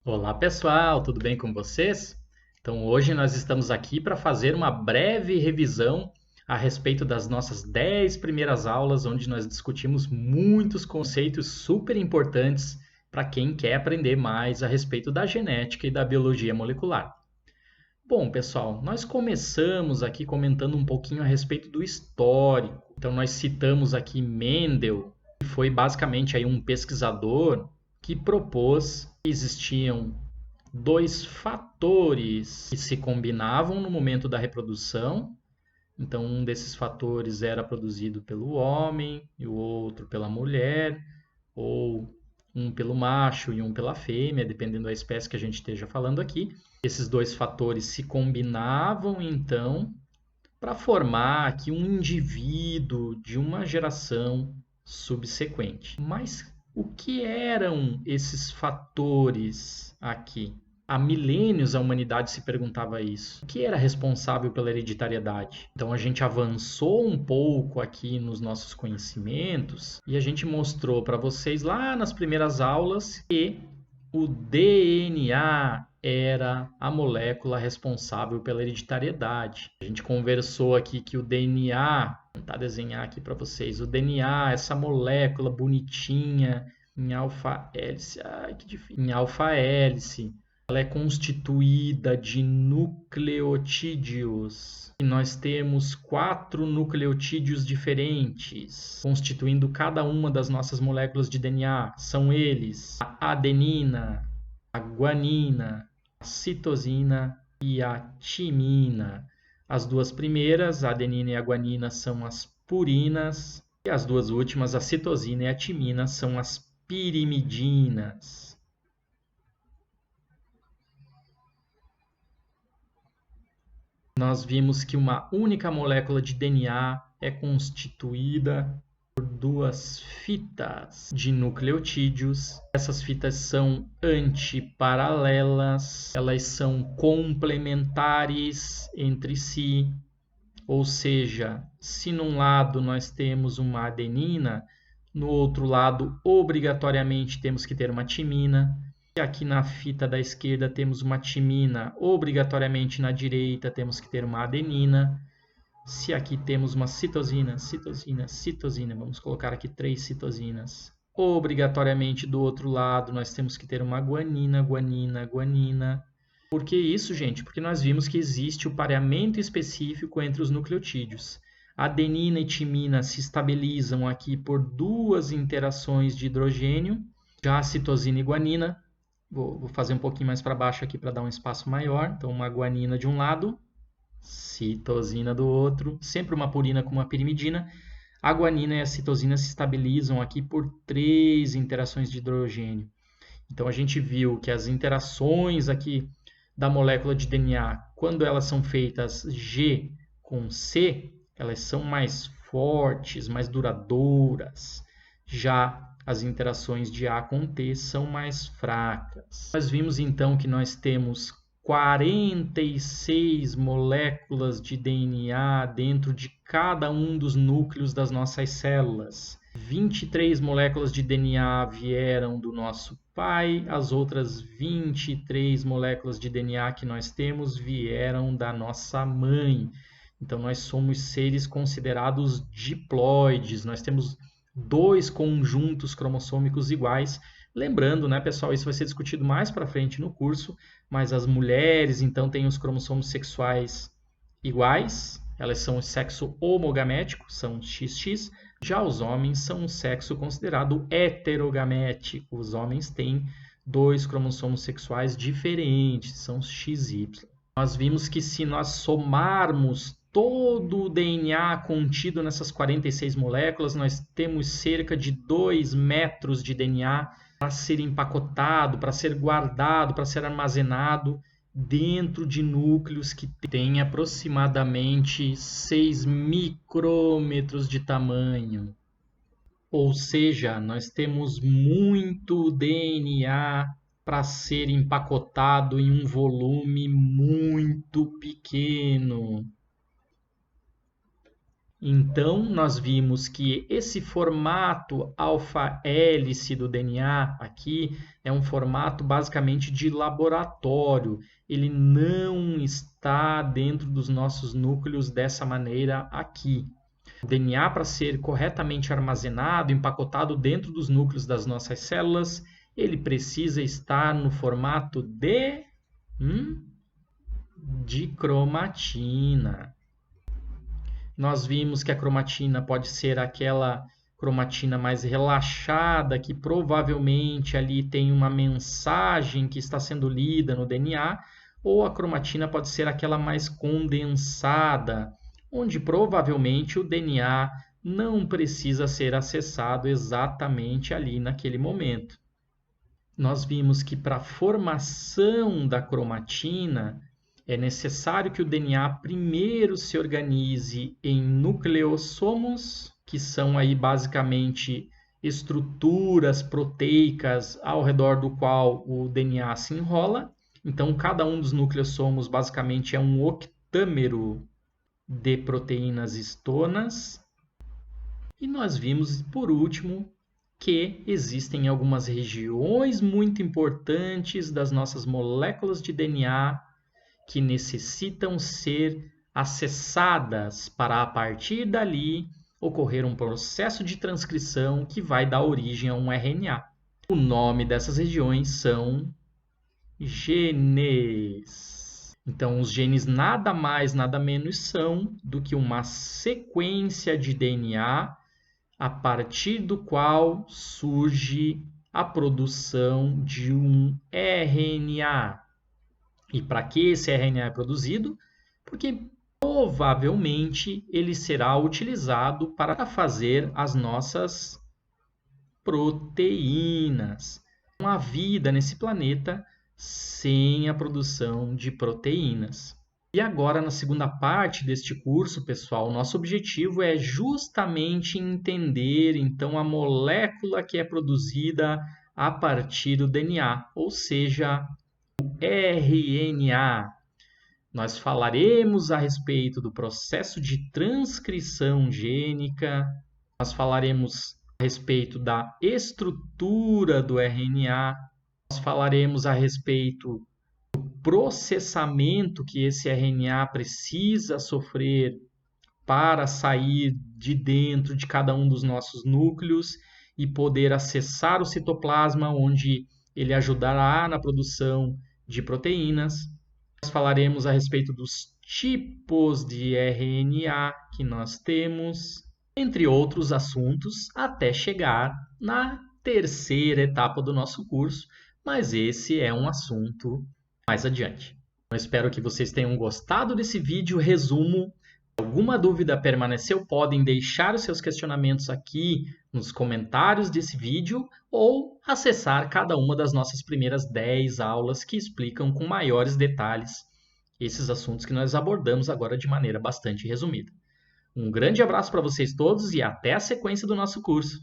Olá pessoal, tudo bem com vocês? Então hoje nós estamos aqui para fazer uma breve revisão a respeito das nossas 10 primeiras aulas, onde nós discutimos muitos conceitos super importantes para quem quer aprender mais a respeito da genética e da biologia molecular. Bom, pessoal, nós começamos aqui comentando um pouquinho a respeito do histórico. Então nós citamos aqui Mendel, que foi basicamente aí um pesquisador que propôs que existiam dois fatores que se combinavam no momento da reprodução. Então, um desses fatores era produzido pelo homem e o outro pela mulher, ou um pelo macho e um pela fêmea, dependendo da espécie que a gente esteja falando aqui. Esses dois fatores se combinavam, então, para formar aqui um indivíduo de uma geração subsequente. Mas o que eram esses fatores aqui? Há milênios a humanidade se perguntava isso. O que era responsável pela hereditariedade? Então a gente avançou um pouco aqui nos nossos conhecimentos e a gente mostrou para vocês lá nas primeiras aulas que o DNA era a molécula responsável pela hereditariedade. A gente conversou aqui que o DNA, vou tentar desenhar aqui para vocês, o DNA, essa molécula bonitinha em alfa hélice, ai que difícil, em alfa hélice, ela é constituída de nucleotídeos. E nós temos 4 nucleotídeos diferentes, constituindo cada uma das nossas moléculas de DNA. São eles a adenina, a guanina, a citosina e a timina. As duas primeiras, a adenina e a guanina, são as purinas, e as duas últimas, a citosina e a timina, são as pirimidinas. Nós vimos que uma única molécula de DNA é constituída por duas fitas de nucleotídeos. Essas fitas são antiparalelas, elas são complementares entre si, ou seja, se num lado nós temos uma adenina, no outro lado obrigatoriamente temos que ter uma timina. Se aqui na fita da esquerda temos uma timina, obrigatoriamente na direita temos que ter uma adenina. Se aqui temos uma citosina, citosina, vamos colocar aqui 3 citosinas. Obrigatoriamente do outro lado nós temos que ter uma guanina, guanina, guanina. Por que isso, gente? Porque nós vimos que existe o pareamento específico entre os nucleotídeos. Adenina e timina se estabilizam aqui por duas interações de hidrogênio. Já a citosina e guanina, vou fazer um pouquinho mais para baixo aqui para dar um espaço maior. Então, uma guanina de um lado, citosina do outro, sempre uma purina com uma pirimidina. A guanina e a citosina se estabilizam aqui por 3 interações de hidrogênio. Então a gente viu que as interações aqui da molécula de DNA, quando elas são feitas G com C, elas são mais fortes, mais duradouras. Já as interações de A com T são mais fracas. Nós vimos então que nós temos 46 moléculas de DNA dentro de cada um dos núcleos das nossas células. 23 moléculas de DNA vieram do nosso pai, as outras 23 moléculas de DNA que nós temos vieram da nossa mãe. Então, nós somos seres considerados diploides, nós temos 2 conjuntos cromossômicos iguais. Lembrando, né, pessoal, isso vai ser discutido mais para frente no curso, mas as mulheres, então, têm os cromossomos sexuais iguais, elas são o sexo homogamético, são XX. Já os homens são um sexo considerado heterogamético. Os homens têm 2 cromossomos sexuais diferentes, são os XY. Nós vimos que se nós somarmos todo o DNA contido nessas 46 moléculas, nós temos cerca de 2 metros de DNA para ser empacotado, para ser guardado, para ser armazenado dentro de núcleos que têm aproximadamente 6 micrômetros de tamanho. Ou seja, nós temos muito DNA para ser empacotado em um volume muito pequeno. Então, nós vimos que esse formato alfa-hélice do DNA aqui é um formato basicamente de laboratório. Ele não está dentro dos nossos núcleos dessa maneira aqui. O DNA, para ser corretamente armazenado, empacotado dentro dos núcleos das nossas células, ele precisa estar no formato de cromatina. Nós vimos que a cromatina pode ser aquela cromatina mais relaxada, que provavelmente ali tem uma mensagem que está sendo lida no DNA, ou a cromatina pode ser aquela mais condensada, onde provavelmente o DNA não precisa ser acessado exatamente ali naquele momento. Nós vimos que para a formação da cromatina, é necessário que o DNA primeiro se organize em nucleossomos, que são aí basicamente estruturas proteicas ao redor do qual o DNA se enrola. Então, cada um dos nucleossomos basicamente é um octâmero de proteínas histonas. E nós vimos, por último, que existem algumas regiões muito importantes das nossas moléculas de DNA que necessitam ser acessadas para, a partir dali, ocorrer um processo de transcrição que vai dar origem a um RNA. O nome dessas regiões são genes. Então, os genes nada mais, nada menos são do que uma sequência de DNA a partir do qual surge a produção de um RNA. E para que esse RNA é produzido? Porque provavelmente ele será utilizado para fazer as nossas proteínas. Não há vida nesse planeta sem a produção de proteínas. E agora, na segunda parte deste curso, pessoal, o nosso objetivo é justamente entender, então, a molécula que é produzida a partir do DNA, ou seja, RNA. Nós falaremos a respeito do processo de transcrição gênica, nós falaremos a respeito da estrutura do RNA, nós falaremos a respeito do processamento que esse RNA precisa sofrer para sair de dentro de cada um dos nossos núcleos e poder acessar o citoplasma, onde ele ajudará na produção de proteínas. Nós falaremos a respeito dos tipos de RNA que nós temos, entre outros assuntos, até chegar na terceira etapa do nosso curso, mas esse é um assunto mais adiante. Eu espero que vocês tenham gostado desse vídeo resumo. Se alguma dúvida permaneceu, podem deixar os seus questionamentos aqui nos comentários desse vídeo ou acessar cada uma das nossas primeiras 10 aulas que explicam com maiores detalhes esses assuntos que nós abordamos agora de maneira bastante resumida. Um grande abraço para vocês todos e até a sequência do nosso curso.